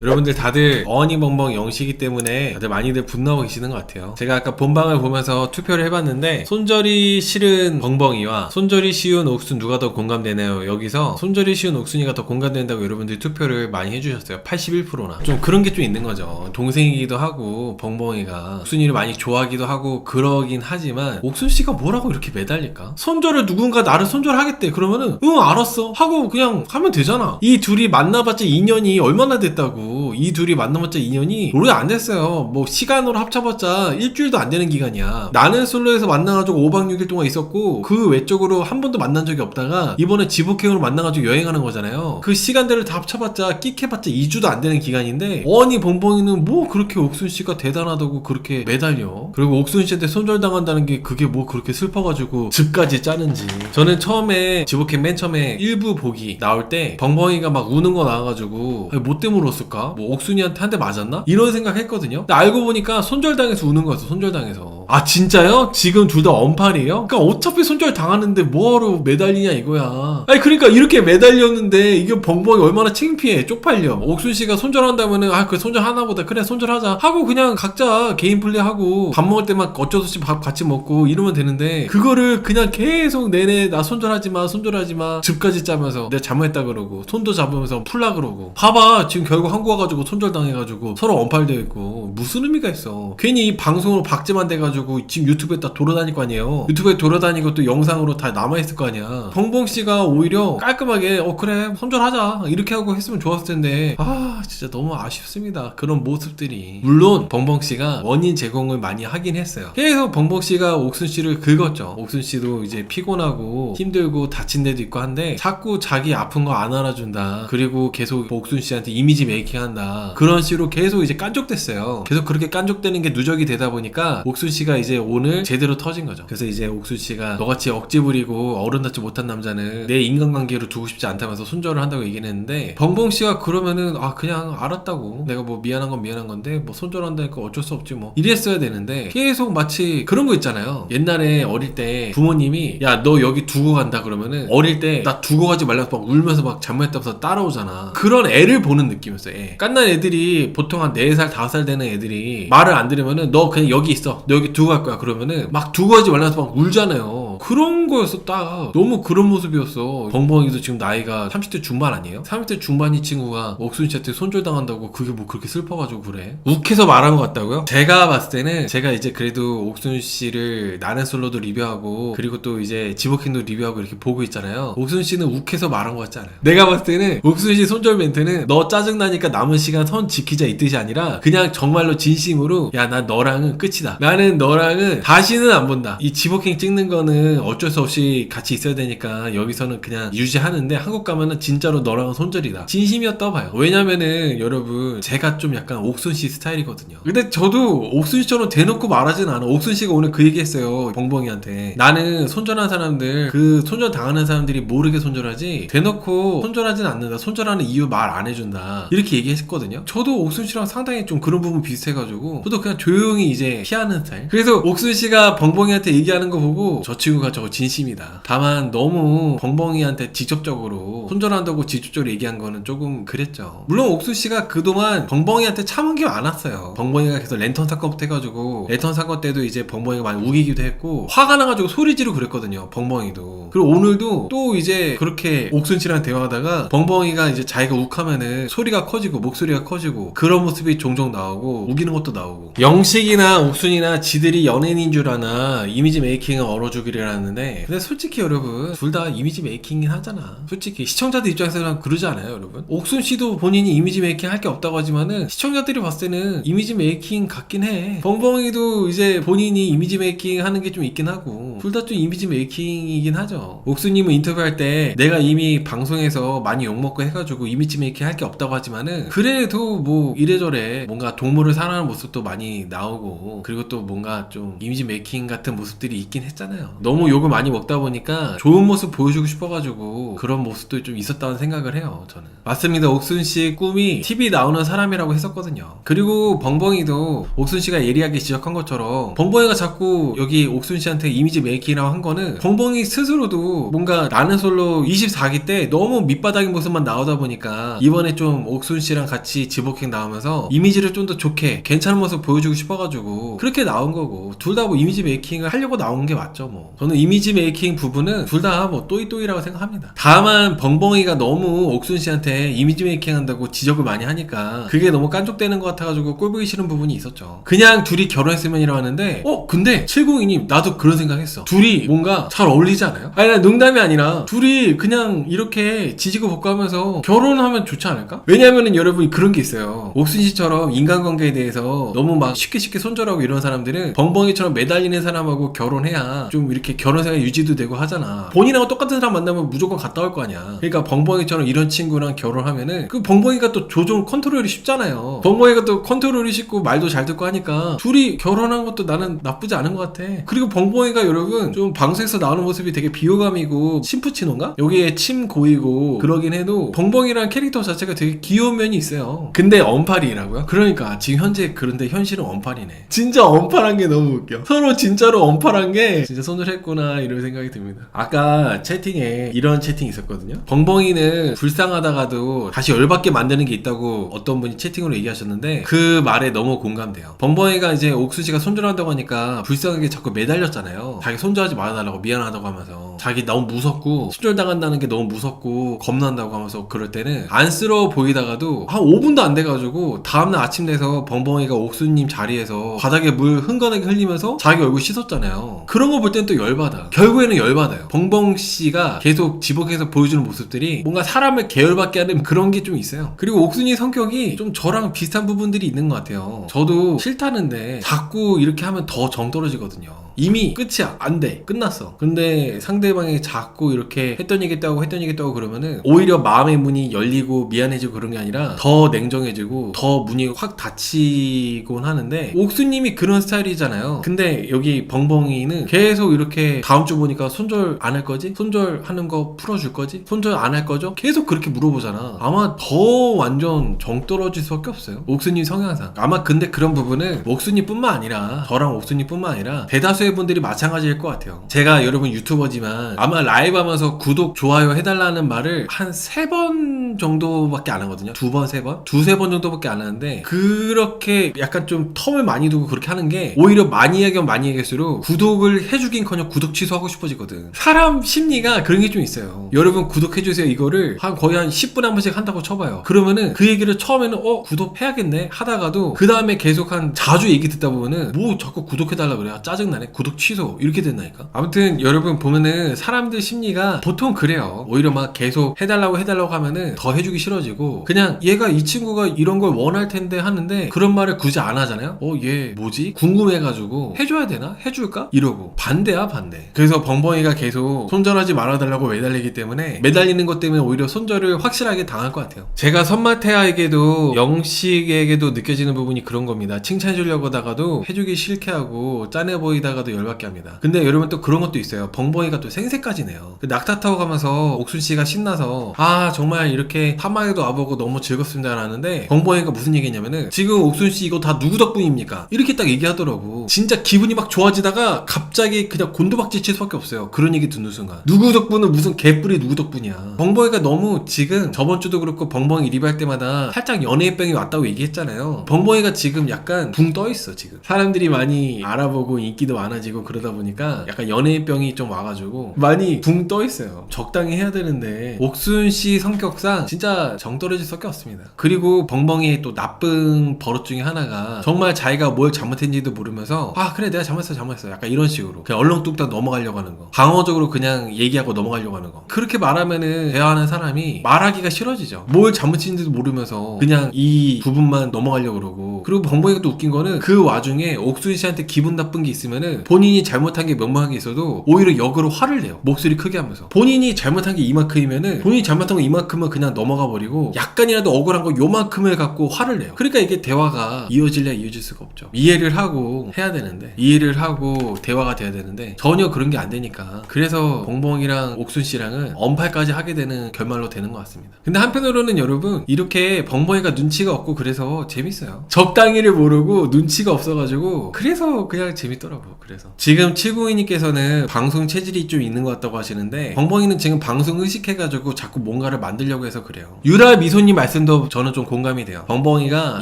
여러분들 다들 어니벙벙 영시기 때문에 다들 많이들 분노하고 계시는 것 같아요. 제가 아까 본방을 보면서 투표를 해봤는데 손절이 싫은 벙벙이와 손절이 쉬운 옥순 누가 더 공감되나요? 여기서 손절이 쉬운 옥순이가 더 공감된다고 여러분들이 투표를 많이 해주셨어요. 81%나. 좀 그런 게 좀 있는 거죠. 동생이기도 하고 벙벙이가 옥순이를 많이 좋아하기도 하고 그러긴 하지만 옥순씨가 뭐라고 이렇게 매달릴까? 손절을 누군가 나를 손절하겠대. 그러면은 응 알았어 하고 그냥 하면 되잖아. 이 둘이 만나봤자 2년이 얼마나 됐다고. 이 둘이 만나봤자 2년이 오래 안 됐어요. 뭐 시간으로 합쳐봤자 일주일도 안 되는 기간이야. 나는 솔로에서 만나가지고 5박 6일 동안 있었고 그 외적으로 한 번도 만난 적이 없다가 이번에 지복행으로 만나가지고 여행하는 거잖아요. 그 시간들을 다 합쳐봤자 끽해봤자 2주도 안 되는 기간인데 어니 벙벙이는 뭐 그렇게 옥순씨가 대단하다고 그렇게 매달려. 그리고 옥순씨한테 손절당한다는 게 그게 뭐 그렇게 슬퍼가지고 즙까지 짜는지. 저는 처음에 지복행 맨 처음에 일부 보기 나올 때 벙벙이가 막 우는 거 나와가지고 아니, 뭐 때문에 울었을까? 뭐 옥순이한테 한 대 맞았나? 이런 생각 했거든요. 근데 알고 보니까 손절당해서 우는 거였어. 손절당해서. 아 진짜요? 지금 둘 다 언팔이에요? 그러니까 어차피 손절 당하는데 뭐하러 매달리냐 이거야. 아니 그러니까 이렇게 매달렸는데 이게 벙벙이 얼마나 창피해. 쪽팔려. 옥순씨가 손절한다면은 아 그래 손절 하나보다 그래 손절하자 하고 그냥 각자 개인 플레이하고 밥 먹을 때만 어쩔 수 없이 밥 같이 먹고 이러면 되는데 그거를 그냥 계속 내내 나 손절하지마 손절하지마 즙까지 짜면서 내가 잘못했다 그러고 손도 잡으면서 풀라 그러고 봐봐 지금 결국 한국 와가지고 손절당해가지고 서로 언팔되어 있고 무슨 의미가 있어. 괜히 이 방송으로 박제만 돼가지고 지금 유튜브에 다 돌아다닐 거 아니에요. 유튜브에 돌아다니고 또 영상으로 다 남아있을 거 아니야. 벙벙씨가 오히려 깔끔하게 그래 손절하자 이렇게 하고 했으면 좋았을 텐데 아 진짜 너무 아쉽습니다. 그런 모습들이. 물론 벙벙씨가 원인 제공을 많이 하긴 했어요. 계속 벙벙씨가 옥순씨를 긁었죠. 옥순씨도 이제 피곤하고 힘들고 다친 데도 있고 한데 자꾸 자기 아픈 거 안 알아준다. 그리고 계속 옥순씨한테 이미지 메이킹 한다. 그런 식으로 계속 이제 깐족됐어요. 계속 그렇게 깐족되는 게 누적이 되다 보니까 옥순씨가 이제 오늘 제대로 터진 거죠. 그래서 이제 옥순씨가 너같이 억지 부리고 어른답지 못한 남자는 내 인간관계로 두고 싶지 않다면서 손절을 한다고 얘기는 했는데 벙벙씨가 그러면은 아 그냥 알았다고 내가 뭐 미안한 건 미안한 건데 뭐 손절한다니까 어쩔 수 없지 뭐 이랬어야 되는데 계속 마치 그런 거 있잖아요. 옛날에 어릴 때 부모님이 야 너 여기 두고 간다 그러면은 어릴 때 나 두고 가지 말라고 막 울면서 막 잘못했다면서 따라오잖아. 그런 애를 보는 느낌이었어. 애. 깐난 애들이 보통 한 4살 5살 되는 애들이 말을 안 들으면은 너 그냥 여기 있어 너 여기 두고 갈 거야 그러면은 막 두고 가지 말라면서 막 울잖아요. 그런 거였어. 딱 너무 그런 모습이었어. 벙벙이도 지금 나이가 30대 중반 아니에요? 30대 중반 이 친구가 옥순씨한테 손절당한다고 그게 뭐 그렇게 슬퍼가지고 그래? 욱해서 말한 것 같다고요? 제가 봤을 때는 제가 이제 그래도 옥순씨를 나는 솔로도 리뷰하고 그리고 또 이제 지복행도 리뷰하고 이렇게 보고 있잖아요. 옥순씨는 욱해서 말한 것 같지 않아요? 내가 봤을 때는 옥순씨 손절 멘트는 너 짜증나니까 남은 시간 선 지키자 이 뜻이 아니라 그냥 정말로 진심으로 야 난 너랑은 끝이다. 나는 너랑은 다시는 안 본다. 이 지복행 찍는 거는 어쩔 수 없이 같이 있어야 되니까 여기서는 그냥 유지하는데 한국 가면은 진짜로 너랑은 손절이다. 진심이었다고 봐요. 왜냐면은 여러분 제가 좀 약간 옥순씨 스타일이거든요. 근데 저도 옥순씨처럼 대놓고 말하진 않아. 옥순씨가 오늘 그 얘기했어요. 벙벙이한테. 나는 손절한 사람들 그 손절 당하는 사람들이 모르게 손절하지 대놓고 손절하진 않는다. 손절하는 이유 말 안 해준다. 이렇게 얘기했거든요. 저도 옥순씨랑 상당히 좀 그런 부분 비슷해가지고 저도 그냥 조용히 이제 피하는 스타일. 그래서 옥순씨가 벙벙이한테 얘기하는 거 보고 저 친구가 저거 진심이다. 다만 너무 벙벙이한테 직접적으로 손절한다고 직접적으로 얘기한 거는 조금 그랬죠. 물론 옥순씨가 그동안 벙벙이한테 참은 게 많았어요. 벙벙이가 계속 랜턴 사건부터 해가지고 랜턴 사건 때도 이제 벙벙이가 많이 우기기도 했고 화가 나가지고 소리 지르고 그랬거든요. 벙벙이도. 그리고 오늘도 또 이제 그렇게 옥순씨랑 대화하다가 벙벙이가 이제 자기가 욱하면은 소리가 커지고 목소리가 커지고 그런 모습이 종종 나오고 우기는 것도 나오고 영식이나 옥순이나 지들이 연예인인 줄 아나 이미지 메이킹을 얼어주기를 하는데 근데 솔직히 여러분 둘 다 이미지 메이킹이긴 하잖아. 솔직히 시청자들 입장에서는 그러지 않아요 여러분? 옥순씨도 본인이 이미지 메이킹 할 게 없다고 하지만은 시청자들이 봤을 때는 이미지 메이킹 같긴 해. 벙벙이도 이제 본인이 이미지 메이킹 하는 게 좀 있긴 하고 둘 다 좀 이미지 메이킹이긴 하죠. 옥순님은 인터뷰할 때 내가 이미 방송에서 많이 욕먹고 해가지고 이미지 메이킹 할 게 없다고 하지만은 그래도 뭐 이래저래 뭔가 동물을 사랑하는 모습도 많이 나오고 그리고 또 뭔가 좀 이미지 메이킹 같은 모습들이 있긴 했잖아요. 너무 너무 욕을 많이 먹다 보니까 좋은 모습 보여주고 싶어가지고 그런 모습도 좀 있었다는 생각을 해요. 저는 맞습니다. 옥순씨 꿈이 TV 나오는 사람이라고 했었거든요. 그리고 벙벙이도 옥순씨가 예리하게 지적한 것처럼 벙벙이가 자꾸 여기 옥순씨한테 이미지 메이킹이라고 한 거는 벙벙이 스스로도 뭔가 나는 솔로 24기 때 너무 밑바닥인 모습만 나오다 보니까 이번에 좀 옥순씨랑 같이 지복행 나오면서 이미지를 좀 더 좋게 괜찮은 모습 보여주고 싶어가지고 그렇게 나온 거고, 둘 다 뭐 이미지 메이킹을 하려고 나온 게 맞죠. 뭐 저는 이미지 메이킹 부분은 둘 다 뭐 또이또이라고 생각합니다. 다만 벙벙이가 너무 옥순씨한테 이미지 메이킹 한다고 지적을 많이 하니까 그게 너무 깐족되는 것 같아가지고 꼴보기 싫은 부분이 있었죠. 그냥 둘이 결혼했으면이라고 하는데 근데 702님 나도 그런 생각했어. 둘이 뭔가 잘 어울리지 않아요? 아니 난 농담이 아니라 둘이 그냥 이렇게 지지고 볶고 하면서 결혼하면 좋지 않을까? 왜냐면은 여러분 그런 게 있어요. 옥순씨처럼 인간관계에 대해서 너무 막 쉽게 손절하고 이런 사람들은 벙벙이처럼 매달리는 사람하고 결혼해야 좀 이렇게 결혼생활 유지도 되고 하잖아. 본인하고 똑같은 사람 만나면 무조건 갔다 올 거 아니야. 그러니까 벙벙이처럼 이런 친구랑 결혼하면은 그 벙벙이가 또 조종 컨트롤이 쉽잖아요. 벙벙이가 또 컨트롤이 쉽고 말도 잘 듣고 하니까 둘이 결혼한 것도 나는 나쁘지 않은 것 같아. 그리고 벙벙이가 여러분 좀 방송에서 나오는 모습이 되게 비호감이고 심푸치노인가? 여기에 침 고이고 그러긴 해도 벙벙이라는 캐릭터 자체가 되게 귀여운 면이 있어요. 근데 언팔이라고요? 그러니까 지금 현재 그런데 현실은 언팔이네. 진짜 언팔한 게 너무 웃겨. 서로 진짜로 언팔한 게 진짜 손절했구나 이런 생각이 듭니다. 아까 채팅에 이런 채팅이 있었거든요. 벙벙이는 불쌍하다가도 다시 열받게 만드는 게 있다고 어떤 분이 채팅으로 얘기하셨는데 그 말에 너무 공감돼요. 벙벙이가 이제 옥순씨가 손절한다고 하니까 불쌍하게 자꾸 매달렸잖아요. 자기 손절하지 말아달라고 미안하다고 하면서 자기 너무 무섭고 손절당한다는 게 너무 무섭고 겁난다고 하면서 그럴 때는 안쓰러워 보이다가도 한 5분도 안 돼가지고 다음날 아침 돼서 벙벙이가 옥수님 자리에서 바닥에 물 흥건하게 흘리면서 자기 얼굴 씻었잖아요. 그런 거 볼 땐 또 열받아. 결국에는 열받아요. 벙벙씨가 계속 지복해서 보여주는 모습들이 뭔가 사람을 계열받게 하는 그런 게 좀 있어요. 그리고 옥순이 성격이 좀 저랑 비슷한 부분들이 있는 것 같아요. 저도 싫다는데 자꾸 이렇게 하면 더 정 떨어지거든요. 이미 끝이야. 안 돼. 끝났어. 근데 상대방이 자꾸 이렇게 했던 얘기 했다고 그러면은 오히려 마음의 문이 열리고 미안해지고 그런 게 아니라 더 냉정해지고 더 문이 확 닫히곤 하는데 옥수님이 그런 스타일이잖아요. 근데 여기 벙벙이는 계속 이렇게 다음 주 보니까 손절 안 할 거지? 손절하는 거 풀어줄 거지? 손절 안 할 거죠? 계속 그렇게 물어보잖아. 아마 더 완전 정 떨어질 수밖에 없어요. 옥수님 성향상. 아마 근데 그런 부분은 옥수님뿐만 아니라 저랑 옥수님뿐만 아니라 대다수의 분들이 마찬가지일 것 같아요. 제가 여러분 유튜버지만 아마 라이브 하면서 구독, 좋아요 해달라는 말을 한 3번 정도밖에 안 하거든요. 2번, 3번? 2-3번 정도밖에 안 하는데 그렇게 약간 좀 텀을 많이 두고 그렇게 하는 게 오히려 많이 얘기하면 많이 얘기할수록 구독을 해주긴커녕 구독 취소하고 싶어지거든. 사람 심리가 그런 게 좀 있어요. 여러분 구독해주세요 이거를 거의 한 10분에 한 번씩 한다고 쳐봐요. 그러면은 그 얘기를 처음에는 구독해야겠네 하다가도 그 다음에 계속 한 자주 얘기 듣다 보면은 뭐 자꾸 구독해달라 그래. 짜증나네. 구독 취소 이렇게 된다니까. 아무튼 여러분 보면은 사람들 심리가 보통 그래요. 오히려 막 계속 해달라고 하면은 더 해주기 싫어지고 그냥 얘가 이 친구가 이런 걸 원할 텐데 하는데 그런 말을 굳이 안 하잖아요. 얘 뭐지? 궁금해가지고 해줘야 되나? 해줄까? 이러고 반대야 반대. 그래서 벙벙이가 계속 손절하지 말아달라고 매달리기 때문에 매달리는 것 때문에 오히려 손절을 확실하게 당할 것 같아요. 제가 선마태아에게도 영식에게도 느껴지는 부분이 그런 겁니다. 칭찬해주려고 하다가도 해주기 싫게 하고 짠해 보이다가도 열받게 합니다. 근데 여러분 또 그런 것도 있어요. 벙벙이가 또 생색까지네요. 낙타 타고 가면서 옥순씨가 신나서 정말 이렇게 사막에도 와보고 너무 즐겁습니다 라는데 벙벙이가 무슨 얘기했냐면은 지금 옥순씨 이거 다 누구 덕분입니까? 이렇게 딱 얘기하더라고. 진짜 기분이 막 좋아지다가 갑자기 그냥 곤두박질 칠 수밖에 없어요. 그런 얘기 듣는 순간 누구 덕분은 무슨 개뿔이 누구 덕분이야. 벙벙이가 너무 지금 저번주도 그렇고 벙벙이 리뷰할 때마다 살짝 연예인병이 왔다고 얘기했잖아요. 벙벙이가 지금 약간 붕 떠있어. 지금 사람들이 많이 알아보고 인기도 많아지고 그러다 보니까 약간 연예인병이 좀 와가지고 많이 붕 떠있어요. 적당히 해야 되는데 옥순씨 성격상 진짜 정 떨어질 수밖에 없습니다. 그리고 벙벙이의 또 나쁜 버릇 중에 하나가 정말 자기가 뭘 잘못했는지도 모르면서 그래 내가 잘못했어 약간 이런 식으로 그냥 얼렁뚱땅 넘어가려고 하는 거. 방어적으로 그냥 얘기하고 넘어가려고 하는 거. 그렇게 말하면은 대화하는 사람이 말하기가 싫어지죠. 뭘 잘못했는지도 모르면서 그냥 이 부분만 넘어가려고 그러고. 그리고 벙벙이가 또 웃긴 거는 그 와중에 옥순씨한테 기분 나쁜 게 있으면은 본인이 잘못 잘못한 게 명확하게 있어도 오히려 역으로 화를 내요. 목소리 크게 하면서. 본인이 잘못한 게 이만큼이면은 본인이 잘못한 거 이만큼은 그냥 넘어가 버리고 약간이라도 억울한 거 요만큼을 갖고 화를 내요. 그러니까 이게 대화가 이어질래 이어질 수가 없죠. 이해를 하고 해야 되는데, 이해를 하고 대화가 돼야 되는데 전혀 그런 게 안 되니까. 그래서 봉봉이랑 옥순 씨랑은 언팔까지 하게 되는 결말로 되는 것 같습니다. 근데 한편으로는 여러분, 이렇게 봉봉이가 눈치가 없고 그래서 재밌어요. 적당히를 모르고 눈치가 없어가지고 그래서 그냥 재밌더라고요. 그래서 지금 702님께서는 방송 체질이 좀 있는 것 같다고 하시는데, 봉봉이는 지금 방송 의식해가지고 자꾸 뭔가를 만들려고 해서 그래요. 유라 미소님 말씀도 저는 좀 공감이 돼요. 봉봉이가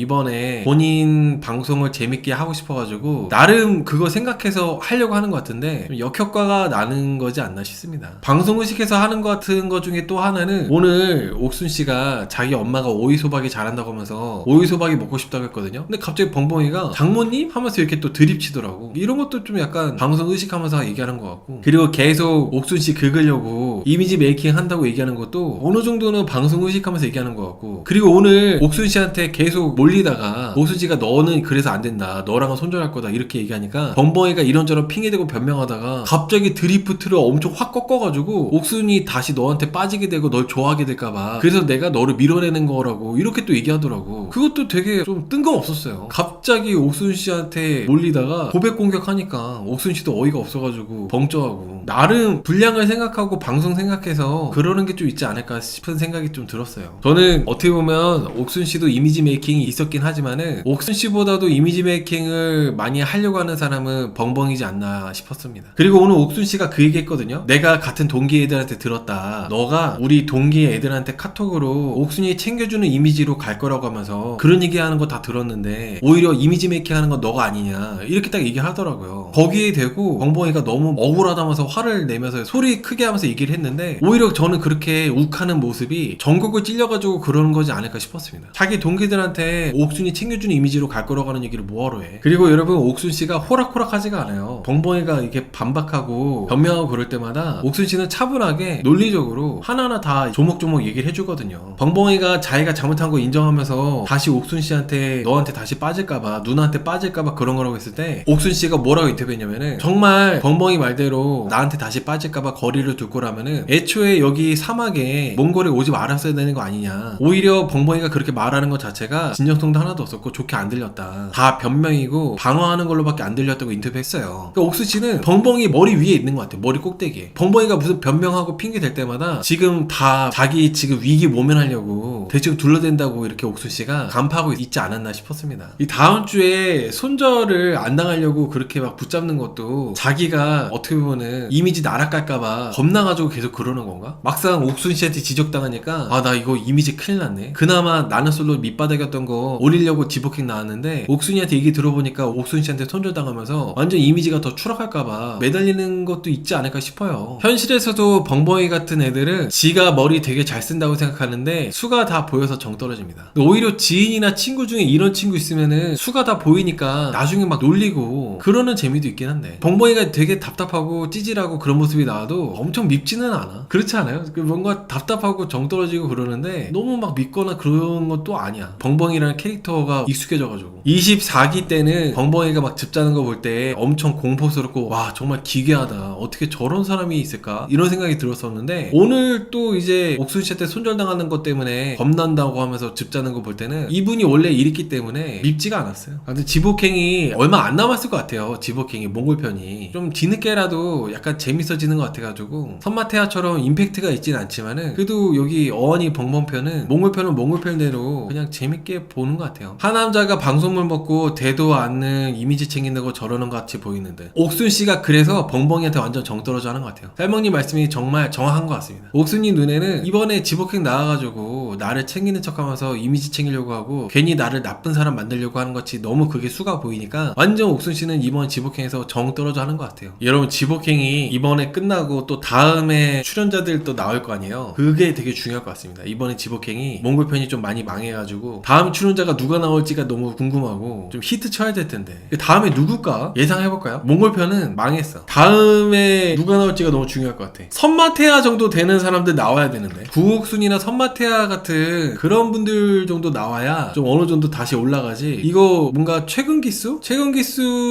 이번에 본인 방송을 재밌게 하고 싶어가지고 나름 그거 생각해서 하려고 하는 것 같은데 좀 역효과가 나는 거지 않나 싶습니다. 방송 의식해서 하는 것 같은 것 중에 또 하나는, 오늘 옥순 씨가 자기 엄마가 오이소박이 잘한다고 하면서 오이소박이 먹고 싶다고 했거든요. 근데 갑자기 봉봉이가 장모님? 하면서 이렇게 또 드립치더라고. 이런 것도 좀 약간 방송 의식하면서 얘기하는 것 같고, 그리고 계속 옥순 씨 긁으려고 이미지 메이킹 한다고 얘기하는 것도 어느 정도는 방송 의식하면서 얘기하는 것 같고, 그리고 오늘 옥순 씨한테 계속 몰리다가 옥순 씨가 너는 그래서 안 된다, 너랑은 손절할 거다 이렇게 얘기하니까 범벙이가 이런저런 핑계대고 변명하다가 갑자기 드리프트를 엄청 확 꺾어가지고 옥순이 다시 너한테 빠지게 되고 널 좋아하게 될까봐 그래서 내가 너를 밀어내는 거라고 이렇게 또 얘기하더라고. 그것도 되게 좀 뜬금없었어요. 갑자기 옥순 씨한테 몰리다가 고백 공격하니까 옥순 씨도 어이가 없어가지고 벙쪄하고, 나름 분량을 생각하고 방송 생각해서 그러는 게 좀 있지 않을까 싶은 생각이 좀 들었어요. 저는 어떻게 보면 옥순 씨도 이미지 메이킹이 있었긴 하지만은 옥순 씨보다도 이미지 메이킹을 많이 하려고 하는 사람은 벙벙이지 않나 싶었습니다. 그리고 오늘 옥순 씨가 그 얘기 했거든요. 내가 같은 동기 애들한테 들었다. 너가 우리 동기 애들한테 카톡으로 옥순이 챙겨주는 이미지로 갈 거라고 하면서 그런 얘기하는 거 다 들었는데 오히려 이미지 메이킹 하는 건 너가 아니냐 이렇게 딱 얘기하더라고요. 거기에 대고 벙벙이가 너무 억울하다면서 화를 내면서 소리 크게 하면서 얘기를 했는데, 오히려 저는 그렇게 욱하는 모습이 전국을 찔려가지고 그러는 거지 않을까 싶었습니다. 자기 동기들한테 옥순이 챙겨주는 이미지로 갈 거라고 하는 얘기를 뭐하러 해. 그리고 여러분, 옥순 씨가 호락호락하지가 않아요. 벙벙이가 이렇게 반박하고 변명하고 그럴 때마다 옥순 씨는 차분하게 논리적으로 하나하나 다 조목조목 얘기를 해주거든요. 벙벙이가 자기가 잘못한 거 인정하면서 다시 옥순 씨한테 너한테 다시 빠질까봐, 누나한테 빠질까봐 그런 거라고 했을 때 옥순 씨가 뭐라고 인터뷰했냐면은, 정말 벙벙이 말대로 나한테 다시 빠질까봐 거리를 둘 거라면은 애초에 여기 사막에 몽골에 오지 말았어야 되는 거 아니냐. 오히려 벙벙이가 그렇게 말하는 것 자체가 진정성도 하나도 없었고 좋게 안 들렸다. 다 변명이고 방어하는 걸로밖에 안 들렸다고 인터뷰했어요. 그러니까 옥순 씨는 벙벙이 머리 위에 있는 것 같아요. 머리 꼭대기에. 벙벙이가 무슨 변명하고 핑계 댈 때마다 지금 다 자기 지금 위기 모면하려고 대충 둘러댄다고 이렇게 옥순 씨가 간파하고 있지 않았나 싶었습니다. 이 다음 주에 손절을 안 당하려고 그렇게 막 붙잡는 것도 자기가 어떻게 보면은 이미지 날아갈까봐 겁나가지고 계속 그러는 건가? 막상 옥순 씨한테 지적당하니까 아, 나 이거 이미지 큰일 났네. 그나마 나는 솔로 밑바닥이었던 거 올리려고 지복행 나왔는데 옥순이한테 얘기 들어보니까 옥순 씨한테 손절당하면서 완전 이미지가 더 추락할까봐 매달리는 것도 있지 않을까 싶어요. 현실에서도 벙벙이 같은 애들은 지가 머리 되게 잘 쓴다고 생각하는데 수가 다 보여서 정 떨어집니다. 오히려 지인이나 친구 중에 이런 친구 있으면은 수가 다 보이니까 나중에 막 놀리고 그러는 재미도 있긴 한데, 벙벙이가 되게 답답하고 찌질하고 그런 모습이 나와도 엄청 밉지는 않아. 그렇지 않아요? 뭔가 답답하고 정 떨어지고 그러는데 너무 막 밉거나 그런 것도 아니야. 벙벙이라는 캐릭터가 익숙해져가지고. 24기 때는 벙벙이가 막 집 짜는 거 볼 때 엄청 공포스럽고 와, 정말 기괴하다, 어떻게 저런 사람이 있을까 이런 생각이 들었었는데, 오늘 또 이제 옥순 씨한테 손절당하는 것 때문에 겁난다고 하면서 집 짜는 거 볼 때는 이분이 원래 이랬기 때문에 밉지가 않았어요. 근데 지복행이 얼마 안 남았을 것 같아요. 지복행이 몽골 편이 좀 뒤늦게라도 약간 재밌어지는 것 같아가지고, 선마태아처럼 임팩트가 있진 않지만은 그래도 여기 어원이 벙벙 편은 몽골 편은 몽골 편대로 그냥 재밌게 보는 것 같아요. 한 남자가 방송물 먹고 대도 않는 이미지 챙긴다고 저러는 것 같이 보이는데, 옥순 씨가 그래서 벙벙이한테 완전 정 떨어져 하는 것 같아요. 쌀먹님 말씀이 정말 정확한 것 같습니다. 옥순님 눈에는 이번에 지복행 나와가지고 나를 챙기는 척하면서 이미지 챙기려고 하고 괜히 나를 나쁜 사람 만들려고 하는 것이 너무 그게 수가 보이니까 완전 옥순 씨는 이번 지복행에서 정 떨어져 하는 것 같아요. 여러분, 지복행이 이번에 끝나고 또 다음에 출연자들 또 나올 거 아니에요. 그게 되게 중요할 것 같습니다. 이번에 지복행이 몽골 편이 좀 많이 망해가지고 다음 출연자가 누가 나올지가 너무 궁금하고 좀 히트 쳐야 될 텐데, 다음에 누굴까 예상해볼까요? 몽골 편은 망했어. 다음에 누가 나올지가 너무 중요할 것 같아. 선마태아 정도 되는 사람들 나와야 되는데, 구옥순이나 선마태아 같은 그런 분들 정도 나와야 좀 어느 정도 다시 올라가지. 이거 뭔가 최근 기수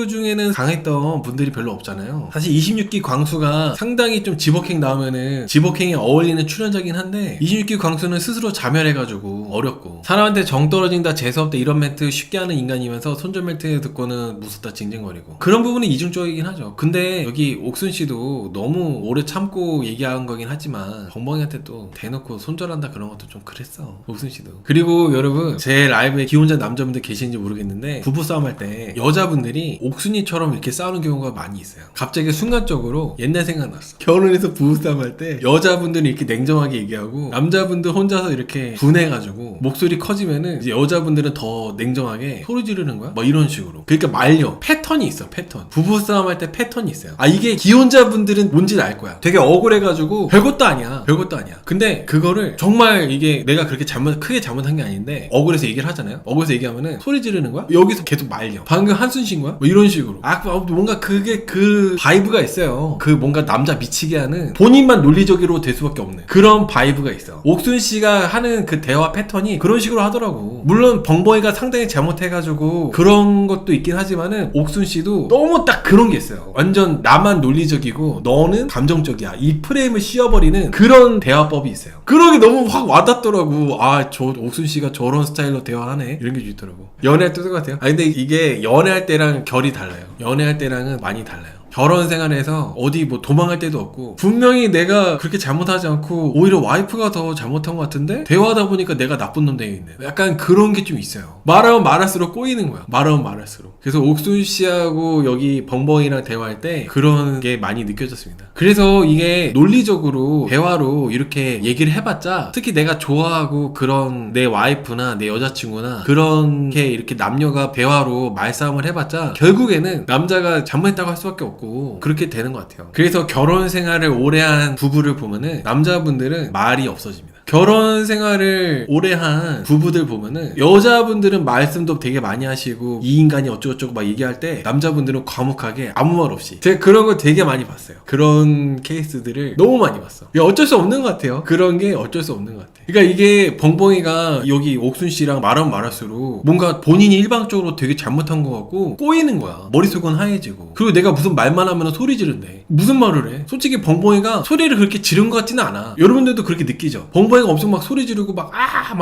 중에는 강했던 분들 배우들이 별로 없잖아요. 사실 26기 광수가 상당히 좀 지복행 나오면은 지복행에 어울리는 출연자긴 한데 26기 광수는 스스로 자멸해가지고 어렵고 사람한테 정 떨어진다 재수없다 이런 멘트 쉽게 하는 인간이면서 손절 멘트 듣고는 무섭다 징징거리고 그런 부분이 이중적이긴 하죠. 근데 여기 옥순씨도 너무 오래 참고 얘기한 거긴 하지만 벙벙이한테 또 대놓고 손절한다 그런 것도 좀 그랬어, 옥순씨도. 그리고 여러분, 제 라이브에 기혼자 남자분들 계시는지 모르겠는데 부부싸움 할 때 여자분들이 옥순이처럼 이렇게 싸우는 경우가 많이 있어요. 갑자기 순간적으로 옛날 생각났어. 결혼해서 부부싸움 할 때 여자분들이 이렇게 냉정하게 얘기하고 남자분들 혼자서 이렇게 분해가지고 목소리 커지면은 이제 여자분들은 더 냉정하게 소리 지르는 거야? 뭐 이런 식으로. 그러니까 말려. 패턴이 있어, 패턴. 부부싸움 할 때 패턴이 있어요. 아, 이게 기혼자분들은 뭔지 알 거야. 되게 억울해가지고 별것도 아니야. 별것도 아니야. 근데 그거를 정말 이게 내가 그렇게 크게 잘못한 게 아닌데 억울해서 얘기를 하잖아요. 억울해서 얘기하면은 소리 지르는 거야? 여기서 계속 말려. 방금 한숨 쉰 거야? 뭐 이런 식으로. 아, 뭔가 그게 그 바이브가 있어요. 그 뭔가 남자 미치게 하는 본인만 논리적으로 될 수밖에 없는 그런 바이브가 있어. 옥순 씨가 하는 그 대화 패턴이 그런 식으로 하더라고. 물론 벙벙이가 상당히 잘못해가지고 그런 것도 있긴 하지만은 옥순 씨도 너무 딱 그런 게 있어요. 완전 나만 논리적이고 너는 감정적이야. 이 프레임을 씌워버리는 그런 대화법이 있어요. 그러게 너무 확 와닿더라고. 아, 저 옥순 씨가 저런 스타일로 대화하네. 이런 게 있더라고. 연애할 때 똑같아요. 아, 근데 이게 연애할 때랑 결이 달라요. 연애할 때랑은 많이 달라요. 결혼 생활에서 어디 뭐 도망갈 데도 없고 분명히 내가 그렇게 잘못하지 않고 오히려 와이프가 더 잘못한 것 같은데 대화하다 보니까 내가 나쁜 놈 되어 있네. 약간 그런 게 좀 있어요. 말하면 말할수록 꼬이는 거야. 말하면 말할수록. 그래서 옥순 씨하고 여기 벙벙이랑 대화할 때 그런 게 많이 느껴졌습니다. 그래서 이게 논리적으로 대화로 이렇게 얘기를 해봤자 특히 내가 좋아하고 그런 내 와이프나 내 여자친구나 그런 게 이렇게 남녀가 대화로 말싸움을 해봤자 결국에는 남자가 잘못했다고 할 수밖에 없고 그렇게 되는 것 같아요. 그래서 결혼 생활을 오래 한 부부를 보면은 남자분들은 말이 없어집니다. 결혼 생활을 오래 한 부부들 보면은 여자분들은 말씀도 되게 많이 하시고 이 인간이 어쩌고저쩌고 막 얘기할 때 남자분들은 과묵하게 아무 말 없이. 제가 그런 거 되게 많이 봤어요. 그런 케이스들을 너무 많이 봤어. 어쩔 수 없는 것 같아요. 그런 게 어쩔 수 없는 것 같아요. 그러니까 이게 벙벙이가 여기 옥순 씨랑 말하면 말할수록 뭔가 본인이 일방적으로 되게 잘못한 것 같고 꼬이는 거야. 머릿속은 하얘지고. 그리고 내가 무슨 말만 하면 소리 지른대. 무슨 말을 해? 솔직히 벙벙이가 소리를 그렇게 지른 것 같지는 않아. 여러분들도 그렇게 느끼죠? 벙벙이가 엄청 막 소리 지르고 막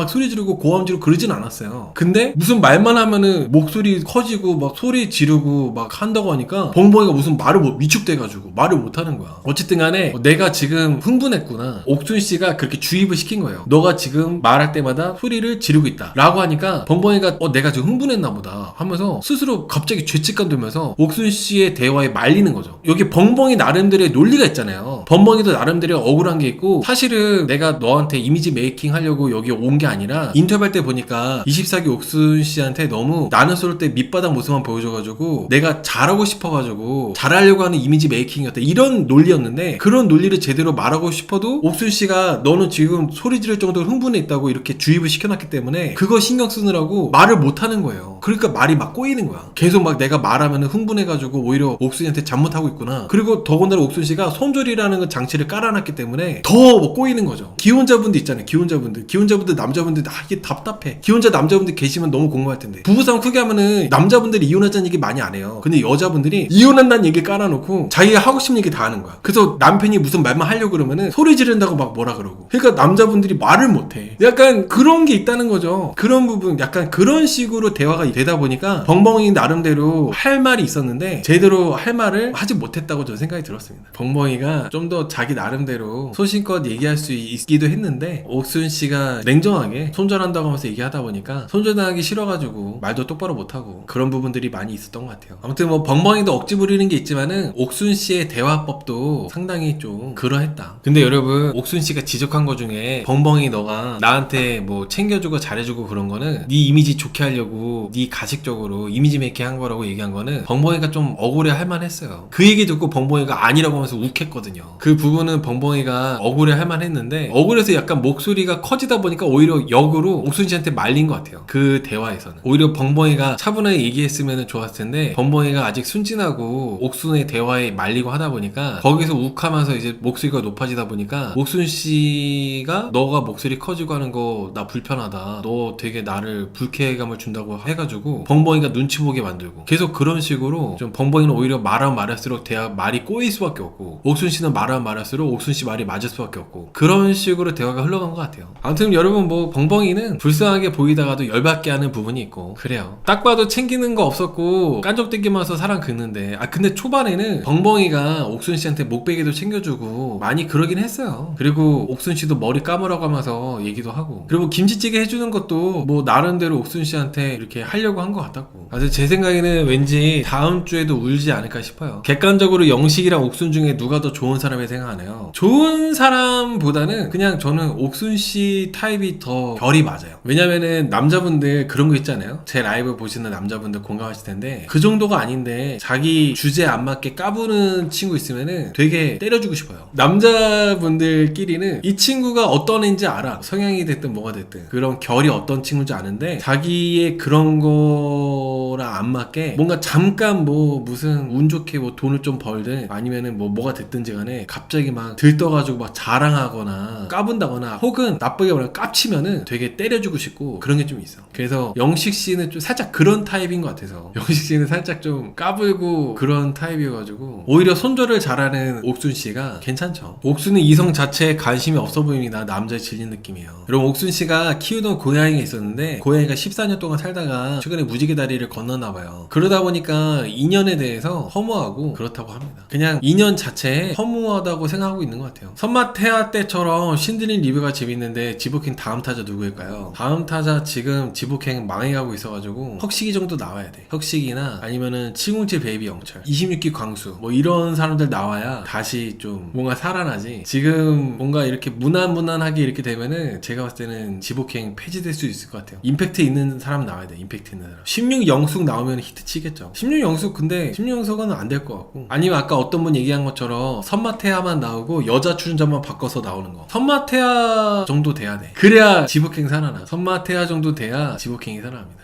소리 지르고 고함 지르고 그러진 않았어요. 근데 무슨 말만 하면은 목소리 커지고 막 소리 지르고 막 한다고 하니까 벙벙이가 무슨 말을 위축돼가지고 말을 못하는 거야. 어쨌든 간에 내가 지금 흥분했구나. 옥순 씨가 그렇게 주입을 시킨 거예요. 너가 지금 말할 때마다 소리를 지르고 있다 라고 하니까 벙벙이가 내가 지금 흥분했나 보다 하면서 스스로 갑자기 죄책감 들면서 옥순 씨의 대화에 말리는 거죠. 여기 벙벙이 나름대로의 논리가 있잖아요. 벙벙이도 나름대로 억울한 게 있고 사실은 내가 너한테 이미지 메이킹 하려고 여기 온 게 아니라 인터뷰할 때 보니까 24기 옥순 씨한테 너무 나는 쏠 때 밑바닥 모습만 보여줘가지고 내가 잘하고 싶어가지고 잘하려고 하는 이미지 메이킹이었다 이런 논리였는데 그런 논리를 제대로 말하고 싶어도 옥순 씨가 너는 지금 소리 지를 정도로 흥분해 있다고 이렇게 주입을 시켜놨기 때문에 그거 신경 쓰느라고 말을 못하는 거예요. 그러니까 말이 막 꼬이는 거야. 계속 막 내가 말하면 흥분해가지고 오히려 옥순이한테 잘못하고 있구나. 그리고 더군다나 옥순 씨가 손절이라는 그 장치를 깔아놨기 때문에 더 꼬이는 거죠. 기혼자분들 있잖아요. 기혼자분들 남자분들 이게 답답해. 기혼자 남자분들 계시면 너무 궁금할 텐데 부부싸움 크게 하면은 남자분들이 이혼하자는 얘기 많이 안 해요. 근데 여자분들이 이혼한다는 얘기 깔아놓고 자기가 하고 싶은 얘기 다 하는 거야. 그래서 남편이 무슨 말만 하려고 그러면은 소리 지른다고 막 뭐라 그러고. 그러니까 남자분들이 말을 못해. 약간 그런 게 있다는 거죠. 그런 부분 약간 그런 식으로 대화가 되다 보니까 벙벙이 나름대로 할 말이 있었는데 제대로 할 말을 하지 못했다고 저는 생각이 들었습니다. 벙벙이가 좀 더 자기 나름대로 소신껏 얘기할 수 있기도 했는데 옥순 씨가 냉정하게 손절한다고 하면서 얘기하다 보니까 손절당하기 싫어가지고 말도 똑바로 못하고 그런 부분들이 많이 있었던 것 같아요. 아무튼 뭐 벙벙이도 억지 부리는 게 있지만은 옥순 씨의 대화법도 상당히 좀 그러했다. 근데 여러분 옥순 씨가 지적한 거 중에 벙벙이 너가 나한테 뭐 챙겨주고 잘해주고 그런 거는 네 이미지 좋게 하려고 네 가식적으로 이미지 메이킹 한 거라고 얘기한 거는 벙벙이가 좀 억울해 할 만했어요. 그 얘기 듣고 벙벙이가 아니라고 하면서 욱했거든요. 그 부분은 벙벙이가 억울해 할 만했는데 억울해서 약간 목소리가 커지다 보니까 오히려 역으로 옥순 씨한테 말린 것 같아요. 그 대화에서는 오히려 벙벙이가 차분하게 얘기했으면 좋았을 텐데 벙벙이가 아직 순진하고 옥순의 대화에 말리고 하다 보니까 거기서 욱하면서 이제 목소리가 높아지다 보니까 옥순 씨가 너가 목소리 커지고 하는 거 나 불편하다. 너 되게 나를 불쾌감을 준다고 해가지고 해가지고 벙벙이가 눈치 보게 만들고 계속 그런 식으로 좀 벙벙이는 오히려 말하면 말할수록 말이 꼬일 수밖에 없고 옥순씨는 말하면 말할수록 옥순씨 말이 맞을 수밖에 없고 그런 식으로 대화가 흘러간 것 같아요. 아무튼 여러분 뭐 벙벙이는 불쌍하게 보이다가도 열받게 하는 부분이 있고 그래요. 딱 봐도 챙기는 거 없었고 깐족대기만 해서 사람 긁는데 근데 초반에는 벙벙이가 옥순씨한테 목베개도 챙겨주고 많이 그러긴 했어요. 그리고 옥순씨도 머리 감으라고 하면서 얘기도 하고 그리고 김치찌개 해주는 것도 뭐 나름대로 옥순씨한테 이렇게 하려고 한 것 같았고 아주 제 생각에는 왠지 다음 주에도 울지 않을까 싶어요. 객관적으로 영식이랑 옥순 중에 누가 더 좋은 사람이 생각하나요? 좋은 사람보다는 그냥 저는 옥순씨 타입이 더 결이 맞아요. 왜냐면은 남자분들 그런 거 있잖아요. 제 라이브 보시는 남자분들 공감하실 텐데 그 정도가 아닌데 자기 주제 안 맞게 까부는 친구 있으면은 되게 때려주고 싶어요. 남자분들끼리는 이 친구가 어떤 애인지 알아. 성향이 됐든 뭐가 됐든 그런 결이 어떤 친구인지 아는데 자기의 그런 거랑 안 맞게 뭔가 잠깐 뭐 무슨 운 좋게 뭐 돈을 좀 벌든 아니면은 뭐가 됐든지 간에 갑자기 막 들떠가지고 막 자랑하거나 까분다거나 혹은 나쁘게 말하면 깝치면은 되게 때려주고 싶고 그런 게 좀 있어. 그래서 영식씨는 좀 살짝 그런 타입인 것 같아서 영식씨는 살짝 좀 까불고 그런 타입이어가지고 오히려 손절을 잘하는 옥순씨가 괜찮죠. 옥순은 이성 자체에 관심이 없어 보입니다. 남자에 질린 느낌이에요. 여러분 옥순씨가 키우던 고양이가 있었는데 고양이가 14년 동안 살다가 최근에 무지개 다리를 건넜나봐요. 그러다 보니까 인연에 대해서 허무하고 그렇다고 합니다. 그냥 인연 자체에 허무하다고 생각하고 있는 것 같아요. 선마태아 때처럼 신드린 리뷰가 재밌는데 지복행 다음 타자 누구일까요? 다음 타자 지금 지복행 망해가고 있어가지고 혁식이 정도 나와야 돼. 혁식이나 아니면은 칠궁칠 베이비 영철 26기 광수 뭐 이런 사람들 나와야 다시 좀 뭔가 살아나지. 지금 뭔가 이렇게 무난무난하게 이렇게 되면은 제가 봤을 때는 지복행 폐지될 수 있을 것 같아요. 임팩트 있는 사람 나와야 돼. 임팩트 있는 사람. 16영숙 나오면 히트 치겠죠. 16영숙 근데 16영숙은 안 될 것 같고 아니면 아까 어떤 분 얘기한 것처럼 선마태아만 나오고 여자 출연자만 바꿔서 나오는 거. 선마태아 정도 돼야 돼. 그래야 지복행 살아나. 선마태아 정도 돼야 지복행이 살아납니다.